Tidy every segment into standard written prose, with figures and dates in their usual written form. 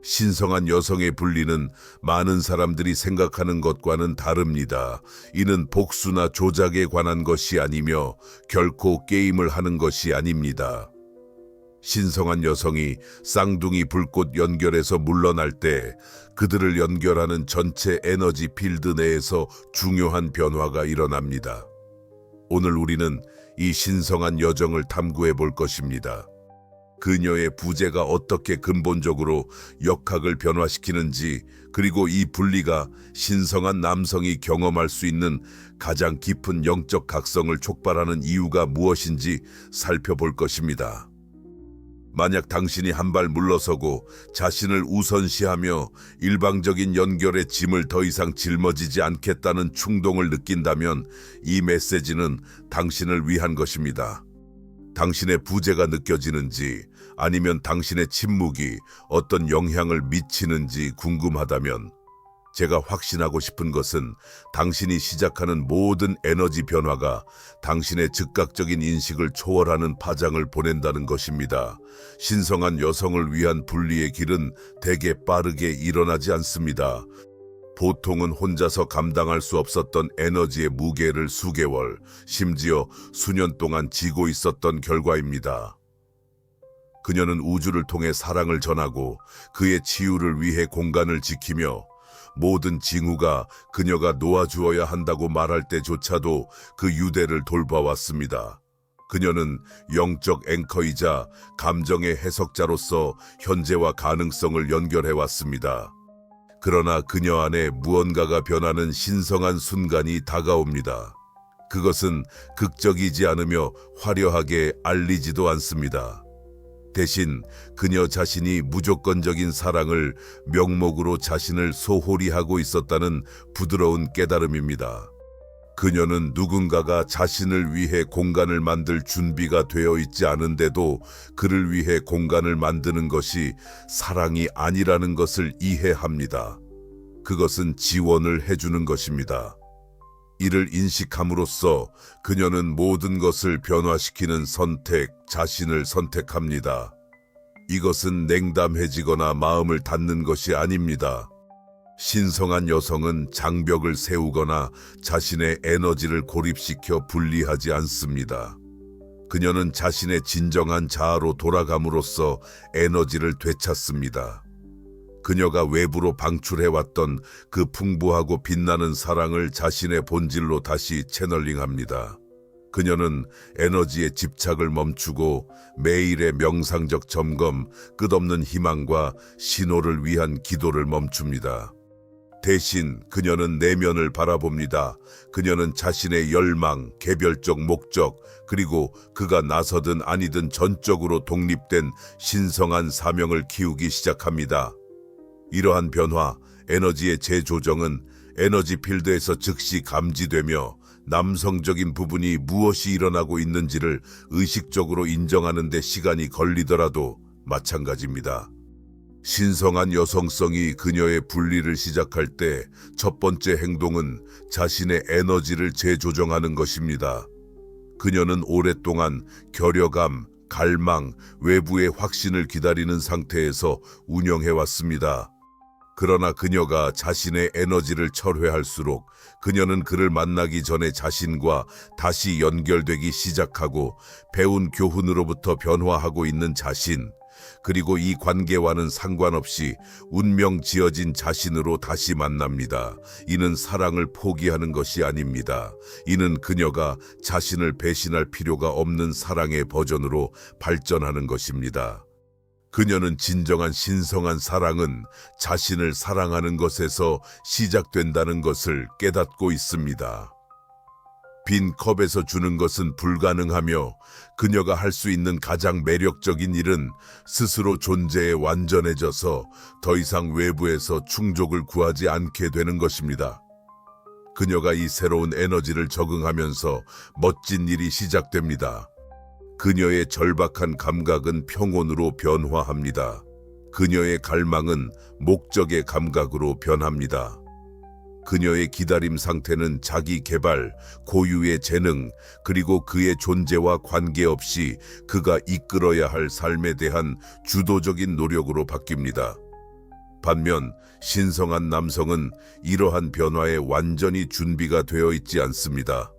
신성한 여성의 분리는 많은 사람들이 생각하는 것과는 다릅니다. 이는 복수나 조작에 관한 것이 아니며 결코 게임을 하는 것이 아닙니다. 신성한 여성이 쌍둥이 불꽃 연결에서 물러날 때 그들을 연결하는 전체 에너지 필드 내에서 중요한 변화가 일어납니다. 오늘 우리는 이 신성한 여정을 탐구해 볼 것입니다. 그녀의 부재가 어떻게 근본적으로 역학을 변화시키는지, 그리고 이 분리가 신성한 남성이 경험할 수 있는 가장 깊은 영적 각성을 촉발하는 이유가 무엇인지 살펴볼 것입니다. 만약 당신이 한 발 물러서고 자신을 우선시하며 일방적인 연결의 짐을 더 이상 짊어지지 않겠다는 충동을 느낀다면 이 메시지는 당신을 위한 것입니다. 당신의 부재가 느껴지는지 아니면 당신의 침묵이 어떤 영향을 미치는지 궁금하다면 제가 확신하고 싶은 것은 당신이 시작하는 모든 에너지 변화가 당신의 즉각적인 인식을 초월하는 파장을 보낸다는 것입니다. 신성한 여성을 위한 분리의 길은 대개 빠르게 일어나지 않습니다. 보통은 혼자서 감당할 수 없었던 에너지의 무게를 수개월, 심지어 수년 동안 지고 있었던 결과입니다. 그녀는 우주를 통해 사랑을 전하고 그의 치유를 위해 공간을 지키며 모든 징후가 그녀가 놓아주어야 한다고 말할 때조차도 그 유대를 돌봐왔습니다. 그녀는 영적 앵커이자 감정의 해석자로서 현재와 가능성을 연결해왔습니다. 그러나 그녀 안에 무언가가 변하는 신성한 순간이 다가옵니다. 그것은 극적이지 않으며 화려하게 알리지도 않습니다. 대신 그녀 자신이 무조건적인 사랑을 명목으로 자신을 소홀히 하고 있었다는 부드러운 깨달음입니다. 그녀는 누군가가 자신을 위해 공간을 만들 준비가 되어 있지 않은데도 그를 위해 공간을 만드는 것이 사랑이 아니라는 것을 이해합니다. 그것은 지원을 해주는 것입니다. 이를 인식함으로써 그녀는 모든 것을 변화시키는 선택, 자신을 선택합니다. 이것은 냉담해지거나 마음을 닫는 것이 아닙니다. 신성한 여성은 장벽을 세우거나 자신의 에너지를 고립시켜 분리하지 않습니다. 그녀는 자신의 진정한 자아로 돌아감으로써 에너지를 되찾습니다. 그녀가 외부로 방출해왔던 그 풍부하고 빛나는 사랑을 자신의 본질로 다시 채널링합니다. 그녀는 에너지의 집착을 멈추고 매일의 명상적 점검, 끝없는 희망과 신호를 위한 기도를 멈춥니다. 대신 그녀는 내면을 바라봅니다. 그녀는 자신의 열망, 개별적 목적, 그리고 그가 나서든 아니든 전적으로 독립된 신성한 사명을 키우기 시작합니다. 이러한 변화, 에너지의 재조정은 에너지 필드에서 즉시 감지되며 남성적인 부분이 무엇이 일어나고 있는지를 의식적으로 인정하는 데 시간이 걸리더라도 마찬가지입니다. 신성한 여성성이 그녀의 분리를 시작할 때 첫 번째 행동은 자신의 에너지를 재조정하는 것입니다. 그녀는 오랫동안 결여감, 갈망, 외부의 확신을 기다리는 상태에서 운영해왔습니다. 그러나 그녀가 자신의 에너지를 철회할수록 그녀는 그를 만나기 전에 자신과 다시 연결되기 시작하고 배운 교훈으로부터 변화하고 있는 자신, 그리고 이 관계와는 상관없이 운명 지어진 자신으로 다시 만납니다. 이는 사랑을 포기하는 것이 아닙니다. 이는 그녀가 자신을 배신할 필요가 없는 사랑의 버전으로 발전하는 것입니다. 그녀는 진정한 신성한 사랑은 자신을 사랑하는 것에서 시작된다는 것을 깨닫고 있습니다. 빈 컵에서 주는 것은 불가능하며 그녀가 할 수 있는 가장 매력적인 일은 스스로 존재에 완전해져서 더 이상 외부에서 충족을 구하지 않게 되는 것입니다. 그녀가 이 새로운 에너지를 적응하면서 멋진 일이 시작됩니다. 그녀의 절박한 감각은 평온으로 변화합니다. 그녀의 갈망은 목적의 감각으로 변합니다. 그녀의 기다림 상태는 자기 개발, 고유의 재능, 그리고 그의 존재와 관계없이 그가 이끌어야 할 삶에 대한 주도적인 노력으로 바뀝니다. 반면 신성한 남성은 이러한 변화에 완전히 준비가 되어 있지 않습니다.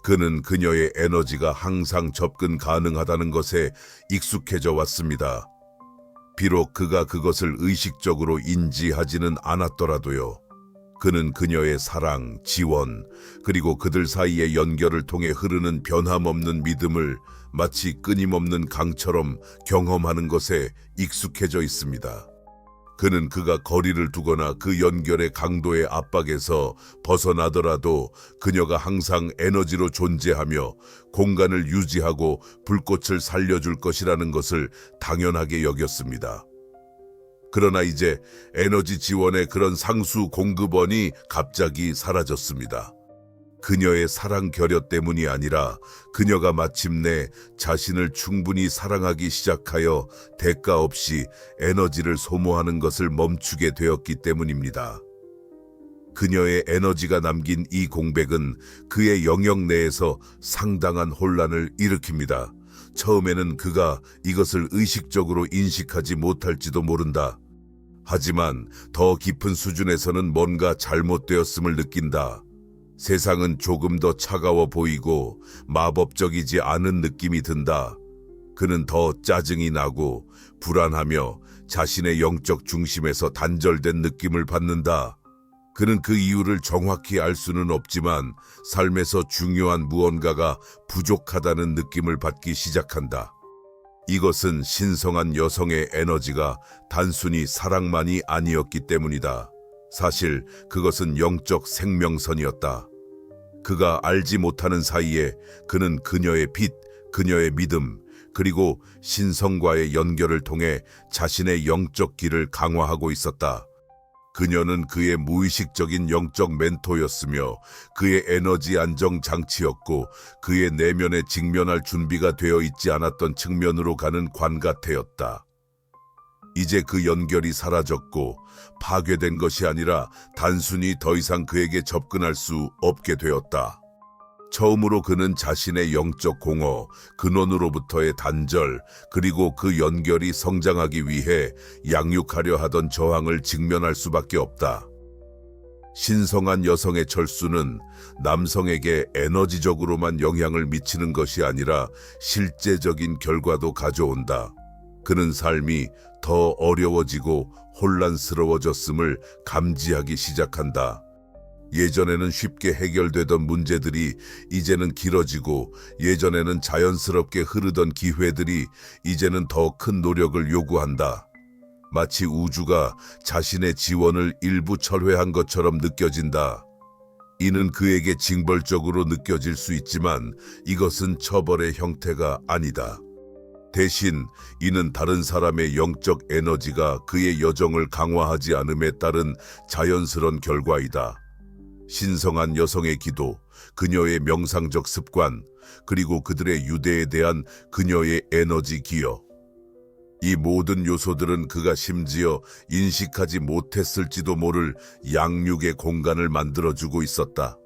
그는 그녀의 에너지가 항상 접근 가능하다는 것에 익숙해져 왔습니다. 비록 그가 그것을 의식적으로 인지하지는 않았더라도요. 그는 그녀의 사랑, 지원, 그리고 그들 사이의 연결을 통해 흐르는 변함없는 믿음을 마치 끊임없는 강처럼 경험하는 것에 익숙해져 있습니다. 그는 그가 거리를 두거나 그 연결의 강도의 압박에서 벗어나더라도 그녀가 항상 에너지로 존재하며 공간을 유지하고 불꽃을 살려줄 것이라는 것을 당연하게 여겼습니다. 그러나 이제 에너지 지원의 그런 상수 공급원이 갑자기 사라졌습니다. 그녀의 사랑 결여 때문이 아니라 그녀가 마침내 자신을 충분히 사랑하기 시작하여 대가 없이 에너지를 소모하는 것을 멈추게 되었기 때문입니다. 그녀의 에너지가 남긴 이 공백은 그의 영역 내에서 상당한 혼란을 일으킵니다. 처음에는 그가 이것을 의식적으로 인식하지 못할지도 모른다. 하지만 더 깊은 수준에서는 뭔가 잘못되었음을 느낀다. 세상은 조금 더 차가워 보이고 마법적이지 않은 느낌이 든다. 그는 더 짜증이 나고 불안하며 자신의 영적 중심에서 단절된 느낌을 받는다. 그는 그 이유를 정확히 알 수는 없지만 삶에서 중요한 무언가가 부족하다는 느낌을 받기 시작한다. 이것은 신성한 여성의 에너지가 단순히 사랑만이 아니었기 때문이다. 사실 그것은 영적 생명선이었다. 그가 알지 못하는 사이에 그는 그녀의 빛, 그녀의 믿음, 그리고 신성과의 연결을 통해 자신의 영적 길을 강화하고 있었다. 그녀는 그의 무의식적인 영적 멘토였으며 그의 에너지 안정 장치였고 그의 내면에 직면할 준비가 되어 있지 않았던 측면으로 가는 관가태였다. 이제 그 연결이 사라졌고 파괴된 것이 아니라 단순히 더 이상 그에게 접근할 수 없게 되었다. 처음으로 그는 자신의 영적 공허, 근원으로부터의 단절, 그리고 그 연결이 성장하기 위해 양육하려 하던 저항을 직면할 수밖에 없다. 신성한 여성의 철수는 남성에게 에너지적으로만 영향을 미치는 것이 아니라 실제적인 결과도 가져온다. 그는 삶이 더 어려워지고 혼란스러워졌음을 감지하기 시작한다. 예전에는 쉽게 해결되던 문제들이 이제는 길어지고 예전에는 자연스럽게 흐르던 기회들이 이제는 더 큰 노력을 요구한다. 마치 우주가 자신의 지원을 일부 철회한 것처럼 느껴진다. 이는 그에게 징벌적으로 느껴질 수 있지만 이것은 처벌의 형태가 아니다. 대신 이는 다른 사람의 영적 에너지가 그의 여정을 강화하지 않음에 따른 자연스러운 결과이다. 신성한 여성의 기도, 그녀의 명상적 습관, 그리고 그들의 유대에 대한 그녀의 에너지 기여. 이 모든 요소들은 그가 심지어 인식하지 못했을지도 모를 양육의 공간을 만들어주고 있었다.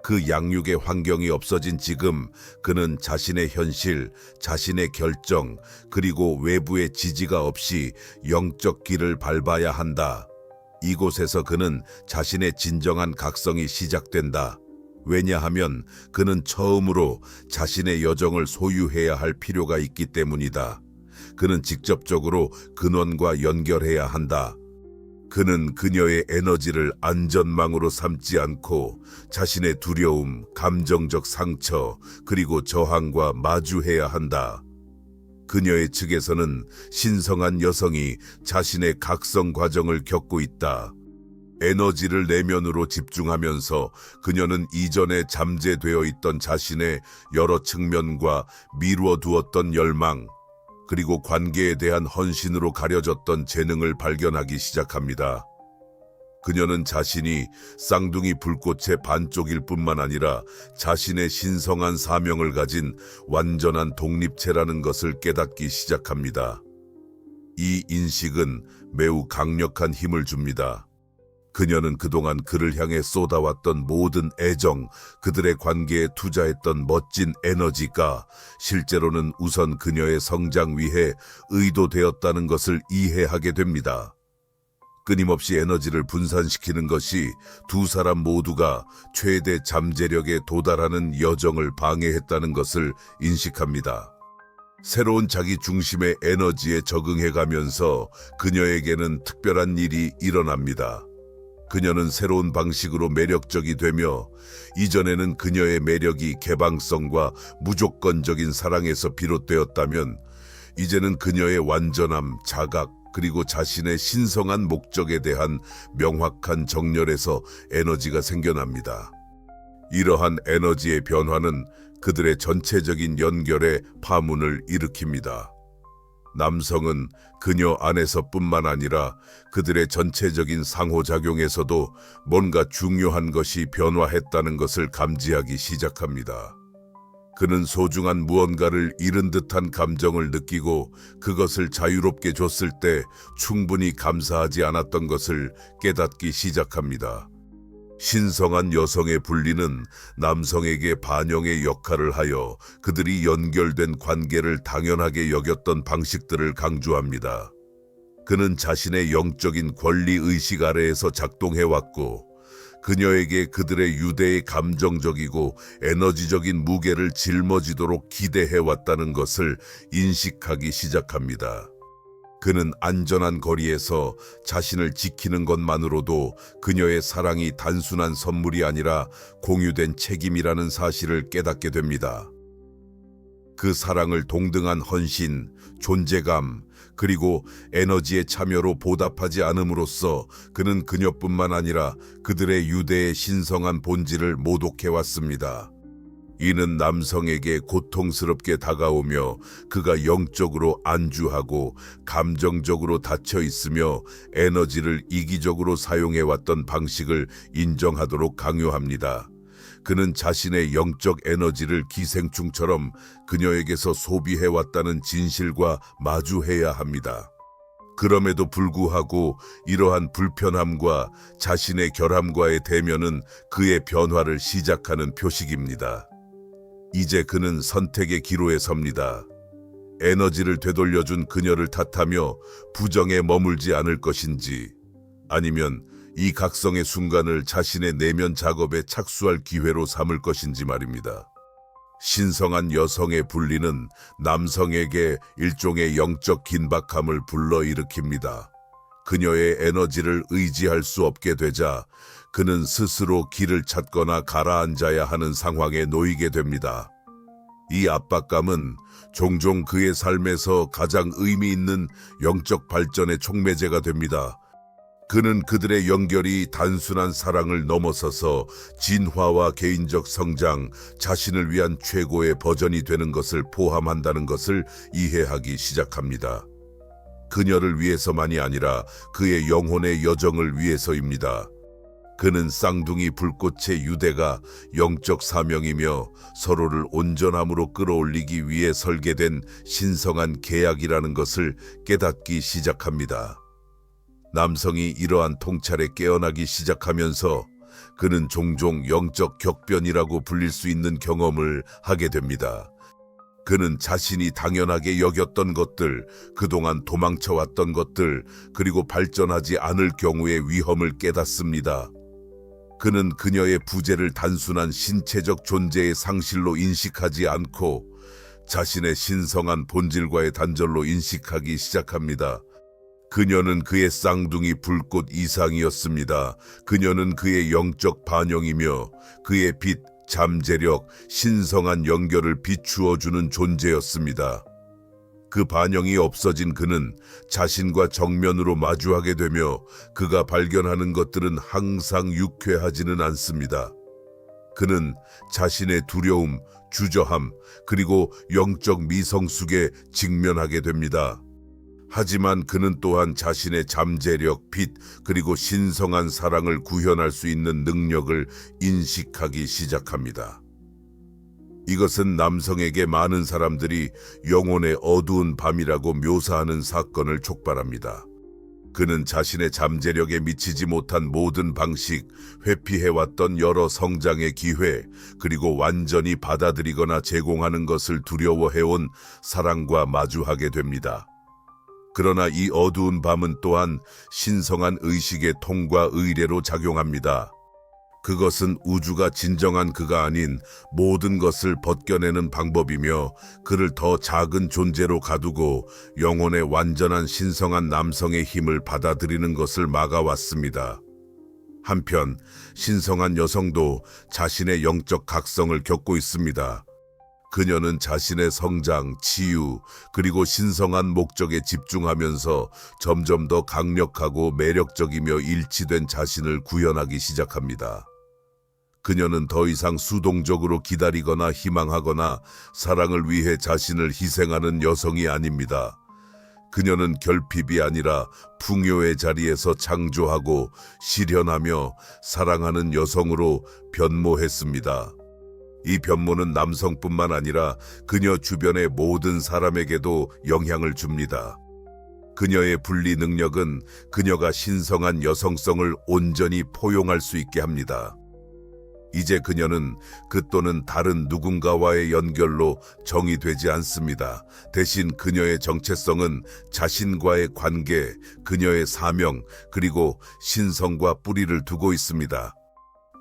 그 양육의 환경이 없어진 지금 그는 자신의 현실, 자신의 결정, 그리고 외부의 지지가 없이 영적 길을 밟아야 한다. 이곳에서 그는 자신의 진정한 각성이 시작된다. 왜냐하면 그는 처음으로 자신의 여정을 소유해야 할 필요가 있기 때문이다. 그는 직접적으로 근원과 연결해야 한다. 그는 그녀의 에너지를 안전망으로 삼지 않고 자신의 두려움, 감정적 상처, 그리고 저항과 마주해야 한다. 그녀의 측에서는 신성한 여성이 자신의 각성 과정을 겪고 있다. 에너지를 내면으로 집중하면서 그녀는 이전에 잠재되어 있던 자신의 여러 측면과 미루어 두었던 열망, 그리고 관계에 대한 헌신으로 가려졌던 재능을 발견하기 시작합니다. 그녀는 자신이 쌍둥이 불꽃의 반쪽일 뿐만 아니라 자신의 신성한 사명을 가진 완전한 독립체라는 것을 깨닫기 시작합니다. 이 인식은 매우 강력한 힘을 줍니다. 그녀는 그동안 그를 향해 쏟아왔던 모든 애정, 그들의 관계에 투자했던 멋진 에너지가 실제로는 우선 그녀의 성장 위해 의도되었다는 것을 이해하게 됩니다. 끊임없이 에너지를 분산시키는 것이 두 사람 모두가 최대 잠재력에 도달하는 여정을 방해했다는 것을 인식합니다. 새로운 자기 중심의 에너지에 적응해가면서 그녀에게는 특별한 일이 일어납니다. 그녀는 새로운 방식으로 매력적이 되며 이전에는 그녀의 매력이 개방성과 무조건적인 사랑에서 비롯되었다면 이제는 그녀의 완전함, 자각, 그리고 자신의 신성한 목적에 대한 명확한 정렬에서 에너지가 생겨납니다. 이러한 에너지의 변화는 그들의 전체적인 연결에 파문을 일으킵니다. 남성은 그녀 안에서뿐만 아니라 그들의 전체적인 상호작용에서도 뭔가 중요한 것이 변화했다는 것을 감지하기 시작합니다. 그는 소중한 무언가를 잃은 듯한 감정을 느끼고 그것을 자유롭게 줬을 때 충분히 감사하지 않았던 것을 깨닫기 시작합니다. 신성한 여성의 분리는 남성에게 반영의 역할을 하여 그들이 연결된 관계를 당연하게 여겼던 방식들을 강조합니다. 그는 자신의 영적인 권리의식 아래에서 작동해왔고 그녀에게 그들의 유대의 감정적이고 에너지적인 무게를 짊어지도록 기대해왔다는 것을 인식하기 시작합니다. 그는 안전한 거리에서 자신을 지키는 것만으로도 그녀의 사랑이 단순한 선물이 아니라 공유된 책임이라는 사실을 깨닫게 됩니다. 그 사랑을 동등한 헌신, 존재감, 그리고 에너지의 참여로 보답하지 않음으로써 그는 그녀뿐만 아니라 그들의 유대의 신성한 본질을 모독해왔습니다. 이는 남성에게 고통스럽게 다가오며 그가 영적으로 안주하고 감정적으로 닫혀 있으며 에너지를 이기적으로 사용해왔던 방식을 인정하도록 강요합니다. 그는 자신의 영적 에너지를 기생충처럼 그녀에게서 소비해왔다는 진실과 마주해야 합니다. 그럼에도 불구하고 이러한 불편함과 자신의 결함과의 대면은 그의 변화를 시작하는 표식입니다. 이제 그는 선택의 기로에 섭니다. 에너지를 되돌려준 그녀를 탓하며 부정에 머물지 않을 것인지, 아니면 이 각성의 순간을 자신의 내면 작업에 착수할 기회로 삼을 것인지 말입니다. 신성한 여성의 분리는 남성에게 일종의 영적 긴박함을 불러일으킵니다. 그녀의 에너지를 의지할 수 없게 되자 그는 스스로 길을 찾거나 가라앉아야 하는 상황에 놓이게 됩니다. 이 압박감은 종종 그의 삶에서 가장 의미 있는 영적 발전의 촉매제가 됩니다. 그는 그들의 연결이 단순한 사랑을 넘어서서 진화와 개인적 성장, 자신을 위한 최고의 버전이 되는 것을 포함한다는 것을 이해하기 시작합니다. 그녀를 위해서만이 아니라 그의 영혼의 여정을 위해서입니다. 그는 쌍둥이 불꽃의 유대가 영적 사명이며 서로를 온전함으로 끌어올리기 위해 설계된 신성한 계약이라는 것을 깨닫기 시작합니다. 남성이 이러한 통찰에 깨어나기 시작하면서 그는 종종 영적 격변이라고 불릴 수 있는 경험을 하게 됩니다. 그는 자신이 당연하게 여겼던 것들, 그동안 도망쳐왔던 것들, 그리고 발전하지 않을 경우의 위험을 깨닫습니다. 그는 그녀의 부재를 단순한 신체적 존재의 상실로 인식하지 않고 자신의 신성한 본질과의 단절로 인식하기 시작합니다. 그녀는 그의 쌍둥이 불꽃 이상이었습니다. 그녀는 그의 영적 반영이며 그의 빛, 잠재력, 신성한 연결을 비추어주는 존재였습니다. 그 반영이 없어진 그는 자신과 정면으로 마주하게 되며 그가 발견하는 것들은 항상 유쾌하지는 않습니다. 그는 자신의 두려움, 주저함, 그리고 영적 미성숙에 직면하게 됩니다. 하지만 그는 또한 자신의 잠재력, 빛, 그리고 신성한 사랑을 구현할 수 있는 능력을 인식하기 시작합니다. 이것은 남성에게 많은 사람들이 영혼의 어두운 밤이라고 묘사하는 사건을 촉발합니다. 그는 자신의 잠재력에 미치지 못한 모든 방식, 회피해왔던 여러 성장의 기회, 그리고 완전히 받아들이거나 제공하는 것을 두려워해온 사랑과 마주하게 됩니다. 그러나 이 어두운 밤은 또한 신성한 의식의 통과 의례로 작용합니다. 그것은 우주가 진정한 그가 아닌 모든 것을 벗겨내는 방법이며 그를 더 작은 존재로 가두고 영혼의 완전한 신성한 남성의 힘을 받아들이는 것을 막아왔습니다. 한편 신성한 여성도 자신의 영적 각성을 겪고 있습니다. 그녀는 자신의 성장, 치유, 그리고 신성한 목적에 집중하면서 점점 더 강력하고 매력적이며 일치된 자신을 구현하기 시작합니다. 그녀는 더 이상 수동적으로 기다리거나 희망하거나 사랑을 위해 자신을 희생하는 여성이 아닙니다. 그녀는 결핍이 아니라 풍요의 자리에서 창조하고 실현하며 사랑하는 여성으로 변모했습니다. 이 변모는 남성뿐만 아니라 그녀 주변의 모든 사람에게도 영향을 줍니다. 그녀의 분리 능력은 그녀가 신성한 여성성을 온전히 포용할 수 있게 합니다. 이제 그녀는 그 또는 다른 누군가와의 연결로 정의되지 않습니다. 대신 그녀의 정체성은 자신과의 관계, 그녀의 사명, 그리고 신성과 뿌리를 두고 있습니다.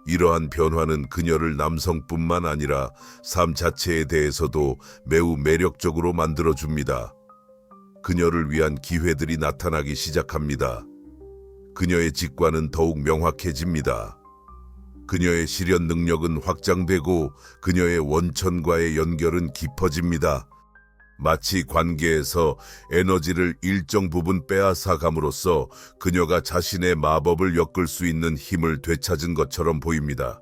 이러한 변화는 그녀를 남성뿐만 아니라 삶 자체에 대해서도 매우 매력적으로 만들어줍니다. 그녀를 위한 기회들이 나타나기 시작합니다. 그녀의 직관은 더욱 명확해집니다. 그녀의 실현 능력은 확장되고 그녀의 원천과의 연결은 깊어집니다. 마치 관계에서 에너지를 일정 부분 빼앗아 감으로써 그녀가 자신의 마법을 엮을 수 있는 힘을 되찾은 것처럼 보입니다.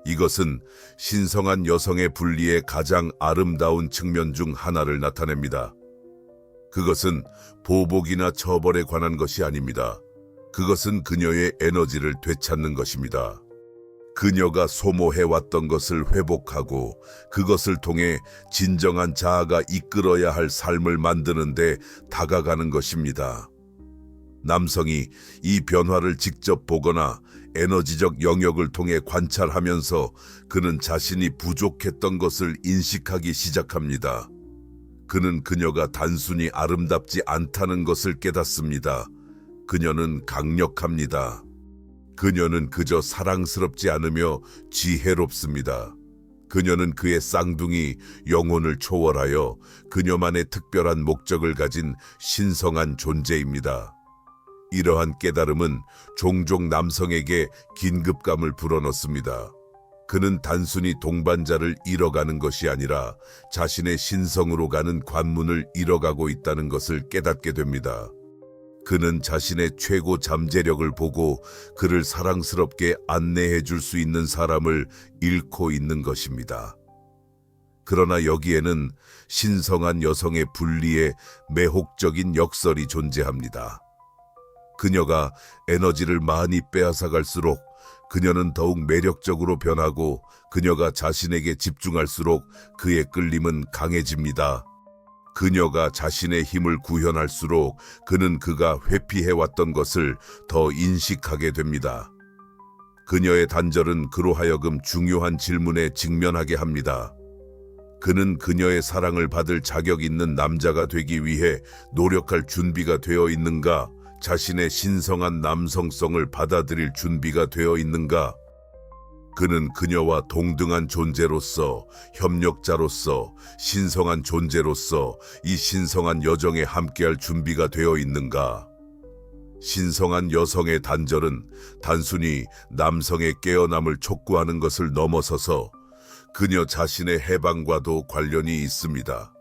이것은 신성한 여성의 분리의 가장 아름다운 측면 중 하나를 나타냅니다. 그것은 보복이나 처벌에 관한 것이 아닙니다. 그것은 그녀의 에너지를 되찾는 것입니다. 그녀가 소모해왔던 것을 회복하고 그것을 통해 진정한 자아가 이끌어야 할 삶을 만드는 데 다가가는 것입니다. 남성이 이 변화를 직접 보거나 에너지적 영역을 통해 관찰하면서 그는 자신이 부족했던 것을 인식하기 시작합니다. 그는 그녀가 단순히 아름답지 않다는 것을 깨닫습니다. 그녀는 강력합니다. 그녀는 그저 사랑스럽지 않으며 지혜롭습니다. 그녀는 그의 쌍둥이 영혼을 초월하여 그녀만의 특별한 목적을 가진 신성한 존재입니다. 이러한 깨달음은 종종 남성에게 긴급감을 불어넣습니다. 그는 단순히 동반자를 잃어가는 것이 아니라 자신의 신성으로 가는 관문을 잃어가고 있다는 것을 깨닫게 됩니다. 그는 자신의 최고 잠재력을 보고 그를 사랑스럽게 안내해 줄 수 있는 사람을 잃고 있는 것입니다. 그러나 여기에는 신성한 여성의 분리에 매혹적인 역설이 존재합니다. 그녀가 에너지를 많이 빼앗아갈수록 그녀는 더욱 매력적으로 변하고 그녀가 자신에게 집중할수록 그의 끌림은 강해집니다. 그녀가 자신의 힘을 구현할수록 그는 그가 회피해왔던 것을 더 인식하게 됩니다. 그녀의 단절은 그로 하여금 중요한 질문에 직면하게 합니다. 그는 그녀의 사랑을 받을 자격 있는 남자가 되기 위해 노력할 준비가 되어 있는가? 자신의 신성한 남성성을 받아들일 준비가 되어 있는가? 그는 그녀와 동등한 존재로서, 협력자로서, 신성한 존재로서 이 신성한 여정에 함께할 준비가 되어 있는가? 신성한 여성의 단절은 단순히 남성의 깨어남을 촉구하는 것을 넘어서서 그녀 자신의 해방과도 관련이 있습니다.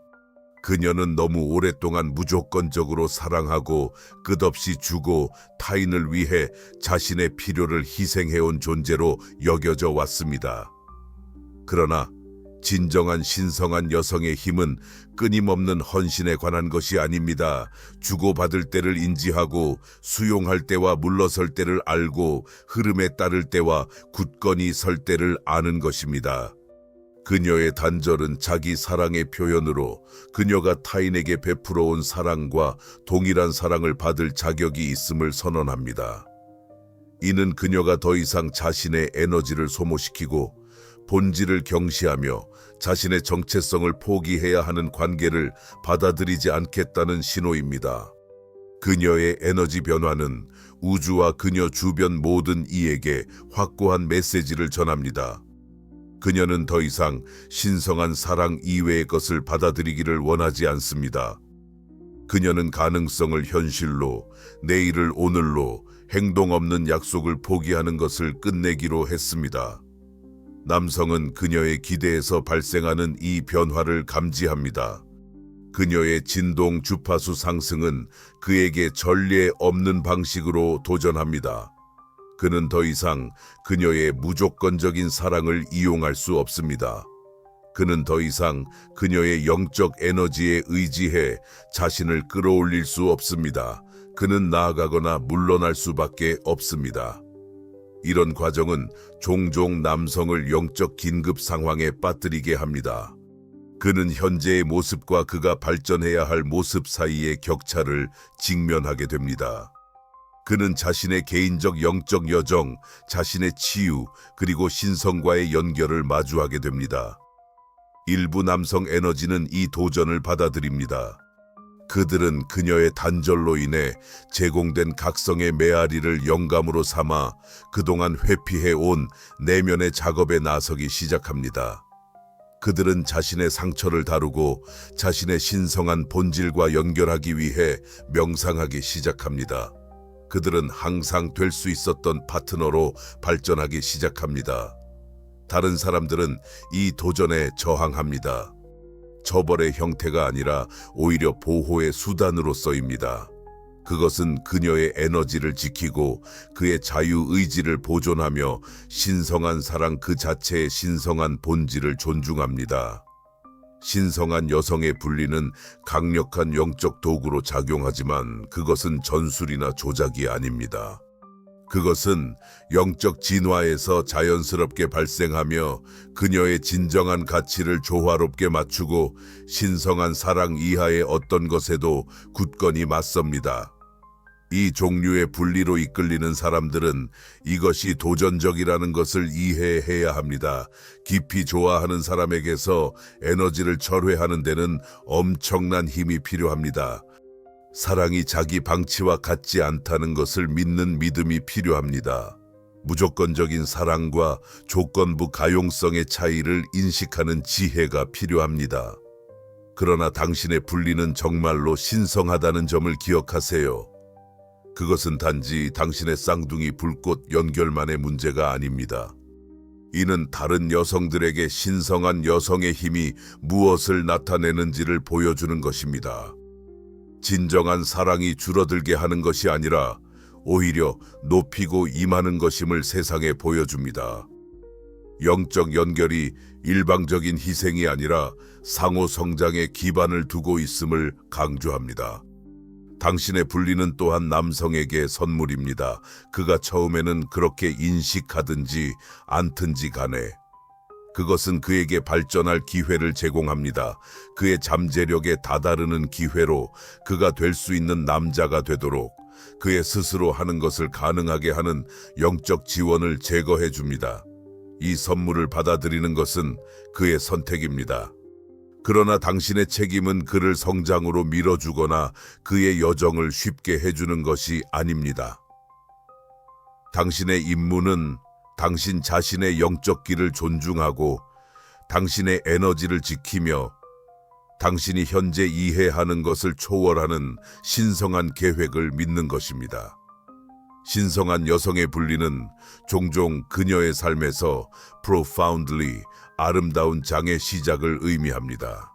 그녀는 너무 오랫동안 무조건적으로 사랑하고 끝없이 주고 타인을 위해 자신의 필요를 희생해온 존재로 여겨져 왔습니다. 그러나 진정한 신성한 여성의 힘은 끊임없는 헌신에 관한 것이 아닙니다. 주고받을 때를 인지하고 수용할 때와 물러설 때를 알고 흐름에 따를 때와 굳건히 설 때를 아는 것입니다. 그녀의 단절은 자기 사랑의 표현으로 그녀가 타인에게 베풀어 온 사랑과 동일한 사랑을 받을 자격이 있음을 선언합니다. 이는 그녀가 더 이상 자신의 에너지를 소모시키고 본질을 경시하며 자신의 정체성을 포기해야 하는 관계를 받아들이지 않겠다는 신호입니다. 그녀의 에너지 변화는 우주와 그녀 주변 모든 이에게 확고한 메시지를 전합니다. 그녀는 더 이상 신성한 사랑 이외의 것을 받아들이기를 원하지 않습니다. 그녀는 가능성을 현실로, 내일을 오늘로, 행동 없는 약속을 포기하는 것을 끝내기로 했습니다. 남성은 그녀의 기대에서 발생하는 이 변화를 감지합니다. 그녀의 진동 주파수 상승은 그에게 전례 없는 방식으로 도전합니다. 그는 더 이상 그녀의 무조건적인 사랑을 이용할 수 없습니다. 그는 더 이상 그녀의 영적 에너지에 의지해 자신을 끌어올릴 수 없습니다. 그는 나아가거나 물러날 수밖에 없습니다. 이런 과정은 종종 남성을 영적 긴급 상황에 빠뜨리게 합니다. 그는 현재의 모습과 그가 발전해야 할 모습 사이의 격차를 직면하게 됩니다. 그는 자신의 개인적 영적 여정, 자신의 치유, 그리고 신성과의 연결을 마주하게 됩니다. 일부 남성 에너지는 이 도전을 받아들입니다. 그들은 그녀의 단절로 인해 제공된 각성의 메아리를 영감으로 삼아 그동안 회피해온 내면의 작업에 나서기 시작합니다. 그들은 자신의 상처를 다루고 자신의 신성한 본질과 연결하기 위해 명상하기 시작합니다. 그들은 항상 될 수 있었던 파트너로 발전하기 시작합니다. 다른 사람들은 이 도전에 저항합니다. 처벌의 형태가 아니라 오히려 보호의 수단으로 쓰입니다. 그것은 그녀의 에너지를 지키고 그의 자유의지를 보존하며 신성한 사랑 그 자체의 신성한 본질을 존중합니다. 신성한 여성의 분리는 강력한 영적 도구로 작용하지만 그것은 전술이나 조작이 아닙니다. 그것은 영적 진화에서 자연스럽게 발생하며 그녀의 진정한 가치를 조화롭게 맞추고 신성한 사랑 이하의 어떤 것에도 굳건히 맞섭니다. 이 종류의 분리로 이끌리는 사람들은 이것이 도전적이라는 것을 이해해야 합니다. 깊이 좋아하는 사람에게서 에너지를 철회하는 데는 엄청난 힘이 필요합니다. 사랑이 자기 방치와 같지 않다는 것을 믿는 믿음이 필요합니다. 무조건적인 사랑과 조건부 가용성의 차이를 인식하는 지혜가 필요합니다. 그러나 당신의 분리는 정말로 신성하다는 점을 기억하세요. 그것은 단지 당신의 쌍둥이 불꽃 연결만의 문제가 아닙니다. 이는 다른 여성들에게 신성한 여성의 힘이 무엇을 나타내는지를 보여주는 것입니다. 진정한 사랑이 줄어들게 하는 것이 아니라 오히려 높이고 임하는 것임을 세상에 보여줍니다. 영적 연결이 일방적인 희생이 아니라 상호 성장의 기반을 두고 있음을 강조합니다. 당신의 분리는 또한 남성에게 선물입니다. 그가 처음에는 그렇게 인식하든지 않든지 간에 그것은 그에게 발전할 기회를 제공합니다. 그의 잠재력에 다다르는 기회로 그가 될 수 있는 남자가 되도록 그의 스스로 하는 것을 가능하게 하는 영적 지원을 제거해 줍니다. 이 선물을 받아들이는 것은 그의 선택입니다. 그러나 당신의 책임은 그를 성장으로 밀어주거나 그의 여정을 쉽게 해주는 것이 아닙니다. 당신의 임무는 당신 자신의 영적 길을 존중하고 당신의 에너지를 지키며 당신이 현재 이해하는 것을 초월하는 신성한 계획을 믿는 것입니다. 신성한 여성의 분리는 종종 그녀의 삶에서 profoundly 아름다운 장의 시작을 의미합니다.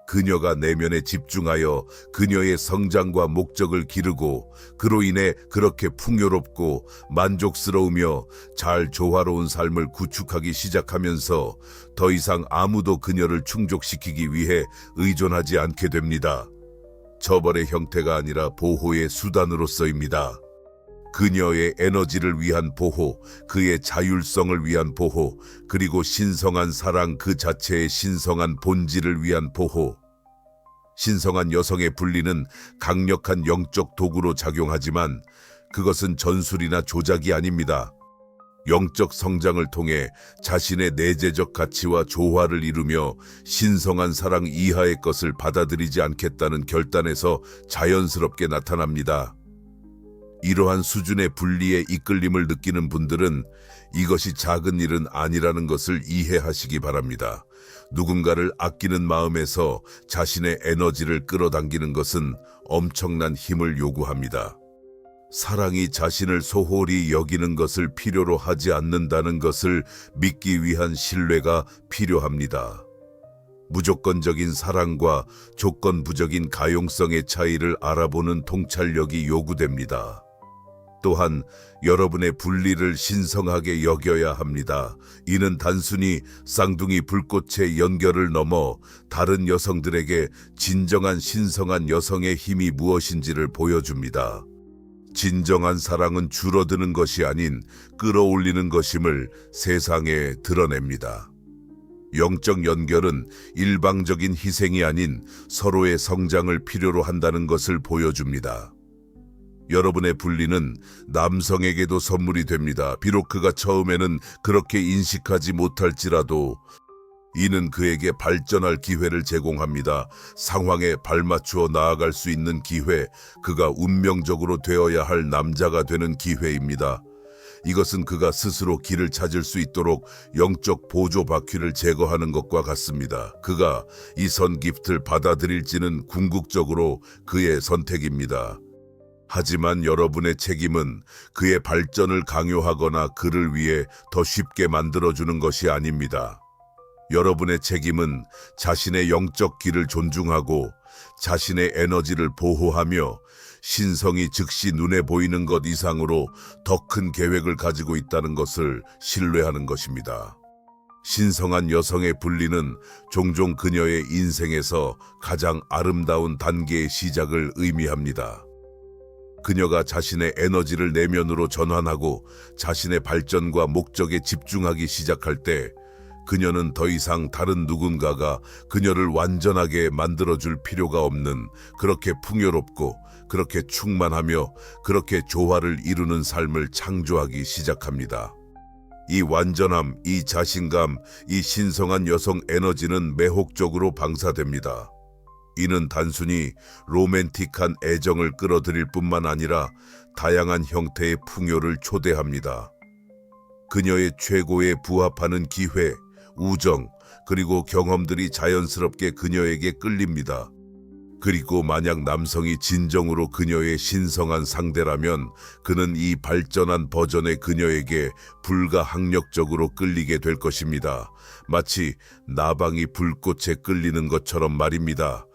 그녀가 내면에 집중하여 그녀의 성장과 목적을 기르고 그로 인해 그렇게 풍요롭고 만족스러우며 잘 조화로운 삶을 구축하기 시작하면서 더 이상 아무도 그녀를 충족시키기 위해 의존하지 않게 됩니다. 처벌의 형태가 아니라 보호의 수단으로 쓰입니다. 그녀의 에너지를 위한 보호, 그의 자율성을 위한 보호, 그리고 신성한 사랑 그 자체의 신성한 본질을 위한 보호. 신성한 여성의 분리는 강력한 영적 도구로 작용하지만 그것은 전술이나 조작이 아닙니다. 영적 성장을 통해 자신의 내재적 가치와 조화를 이루며 신성한 사랑 이하의 것을 받아들이지 않겠다는 결단에서 자연스럽게 나타납니다. 이러한 수준의 분리에 이끌림을 느끼는 분들은 이것이 작은 일은 아니라는 것을 이해하시기 바랍니다. 누군가를 아끼는 마음에서 자신의 에너지를 끌어당기는 것은 엄청난 힘을 요구합니다. 사랑이 자신을 소홀히 여기는 것을 필요로 하지 않는다는 것을 믿기 위한 신뢰가 필요합니다. 무조건적인 사랑과 조건부적인 가용성의 차이를 알아보는 통찰력이 요구됩니다. 또한 여러분의 분리를 신성하게 여겨야 합니다. 이는 단순히 쌍둥이 불꽃의 연결을 넘어 다른 여성들에게 진정한 신성한 여성의 힘이 무엇인지를 보여줍니다. 진정한 사랑은 줄어드는 것이 아닌 끌어올리는 것임을 세상에 드러냅니다. 영적 연결은 일방적인 희생이 아닌 서로의 성장을 필요로 한다는 것을 보여줍니다. 여러분의 분리는 남성에게도 선물이 됩니다. 비록 그가 처음에는 그렇게 인식하지 못할지라도 이는 그에게 발전할 기회를 제공합니다. 상황에 발맞추어 나아갈 수 있는 기회, 그가 운명적으로 되어야 할 남자가 되는 기회입니다. 이것은 그가 스스로 길을 찾을 수 있도록 영적 보조 바퀴를 제거하는 것과 같습니다. 그가 이 선기프트를 받아들일지는 궁극적으로 그의 선택입니다. 하지만 여러분의 책임은 그의 발전을 강요하거나 그를 위해 더 쉽게 만들어주는 것이 아닙니다. 여러분의 책임은 자신의 영적 길을 존중하고 자신의 에너지를 보호하며 신성이 즉시 눈에 보이는 것 이상으로 더 큰 계획을 가지고 있다는 것을 신뢰하는 것입니다. 신성한 여성의 분리는 종종 그녀의 인생에서 가장 아름다운 단계의 시작을 의미합니다. 그녀가 자신의 에너지를 내면으로 전환하고 자신의 발전과 목적에 집중하기 시작할 때 그녀는 더 이상 다른 누군가가 그녀를 완전하게 만들어줄 필요가 없는 그렇게 풍요롭고 그렇게 충만하며 그렇게 조화를 이루는 삶을 창조하기 시작합니다. 이 완전함, 이 자신감, 이 신성한 여성 에너지는 매혹적으로 방사됩니다. 이는 단순히 로맨틱한 애정을 끌어들일 뿐만 아니라 다양한 형태의 풍요를 초대합니다. 그녀의 최고에 부합하는 기회, 우정, 그리고 경험들이 자연스럽게 그녀에게 끌립니다. 그리고 만약 남성이 진정으로 그녀의 신성한 상대라면 그는 이 발전한 버전의 그녀에게 불가항력적으로 끌리게 될 것입니다. 마치 나방이 불꽃에 끌리는 것처럼 말입니다.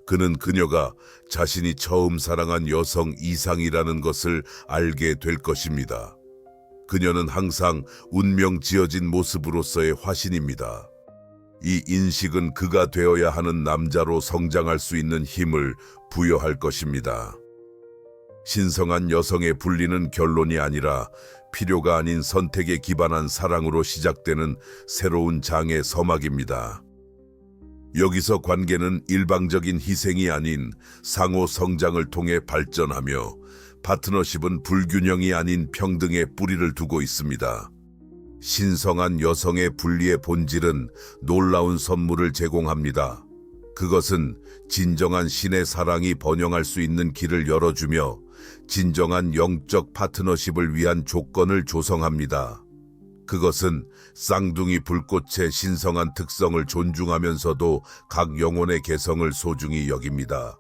그는 그녀가 자신이 처음 사랑한 여성 이상이라는 것을 알게 될 것입니다. 그녀는 항상 운명 지어진 모습으로서의 화신입니다. 이 인식은 그가 되어야 하는 남자로 성장할 수 있는 힘을 부여할 것입니다. 신성한 여성의 분리는 결론이 아니라 필요가 아닌 선택에 기반한 사랑으로 시작되는 새로운 장의 서막입니다. 여기서 관계는 일방적인 희생이 아닌 상호 성장을 통해 발전하며 파트너십은 불균형이 아닌 평등의 뿌리를 두고 있습니다. 신성한 여성의 분리의 본질은 놀라운 선물을 제공합니다. 그것은 진정한 신의 사랑이 번영할 수 있는 길을 열어주며 진정한 영적 파트너십을 위한 조건을 조성합니다. 그것은 쌍둥이 불꽃의 신성한 특성을 존중하면서도 각 영혼의 개성을 소중히 여깁니다.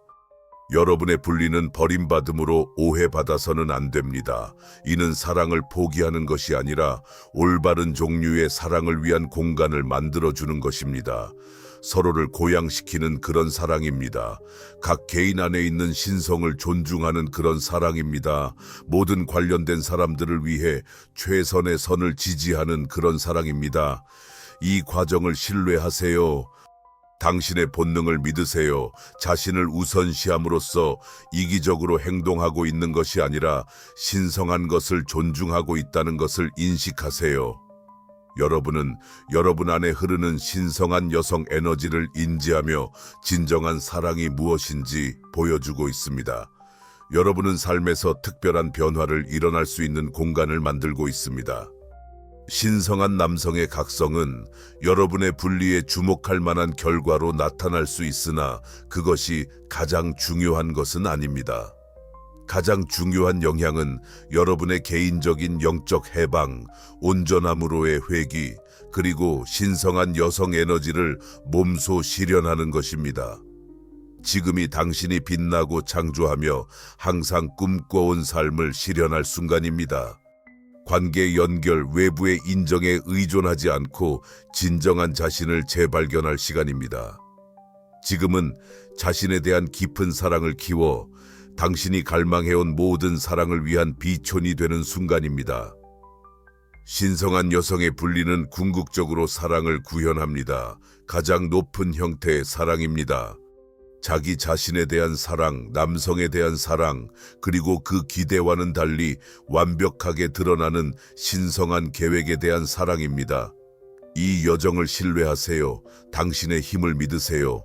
여러분의 분리는 버림받음으로 오해받아서는 안 됩니다. 이는 사랑을 포기하는 것이 아니라 올바른 종류의 사랑을 위한 공간을 만들어주는 것입니다. 서로를 고양시키는 그런 사랑입니다. 각 개인 안에 있는 신성을 존중하는 그런 사랑입니다. 모든 관련된 사람들을 위해 최선의 선을 지지하는 그런 사랑입니다. 이 과정을 신뢰하세요. 당신의 본능을 믿으세요. 자신을 우선시함으로써 이기적으로 행동하고 있는 것이 아니라 신성한 것을 존중하고 있다는 것을 인식하세요. 여러분은 여러분 안에 흐르는 신성한 여성 에너지를 인지하며 진정한 사랑이 무엇인지 보여주고 있습니다. 여러분은 삶에서 특별한 변화를 일어날 수 있는 공간을 만들고 있습니다. 신성한 남성의 각성은 여러분의 분리에 주목할 만한 결과로 나타날 수 있으나 그것이 가장 중요한 것은 아닙니다. 가장 중요한 영향은 여러분의 개인적인 영적 해방, 온전함으로의 회귀, 그리고 신성한 여성 에너지를 몸소 실현하는 것입니다. 지금이 당신이 빛나고 창조하며 항상 꿈꿔온 삶을 실현할 순간입니다. 관계 연결, 외부의 인정에 의존하지 않고 진정한 자신을 재발견할 시간입니다. 지금은 자신에 대한 깊은 사랑을 키워 당신이 갈망해온 모든 사랑을 위한 비촌이 되는 순간입니다. 신성한 여성의 분리는 궁극적으로 사랑을 구현합니다. 가장 높은 형태의 사랑입니다. 자기 자신에 대한 사랑, 남성에 대한 사랑, 그리고 그 기대와는 달리 완벽하게 드러나는 신성한 계획에 대한 사랑입니다. 이 여정을 신뢰하세요. 당신의 힘을 믿으세요.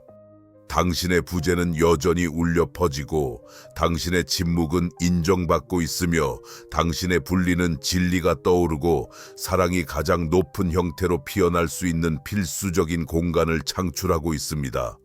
당신의 부재는 여전히 울려 퍼지고 당신의 침묵은 인정받고 있으며 당신의 분리는 진리가 떠오르고 사랑이 가장 높은 형태로 피어날 수 있는 필수적인 공간을 창출하고 있습니다.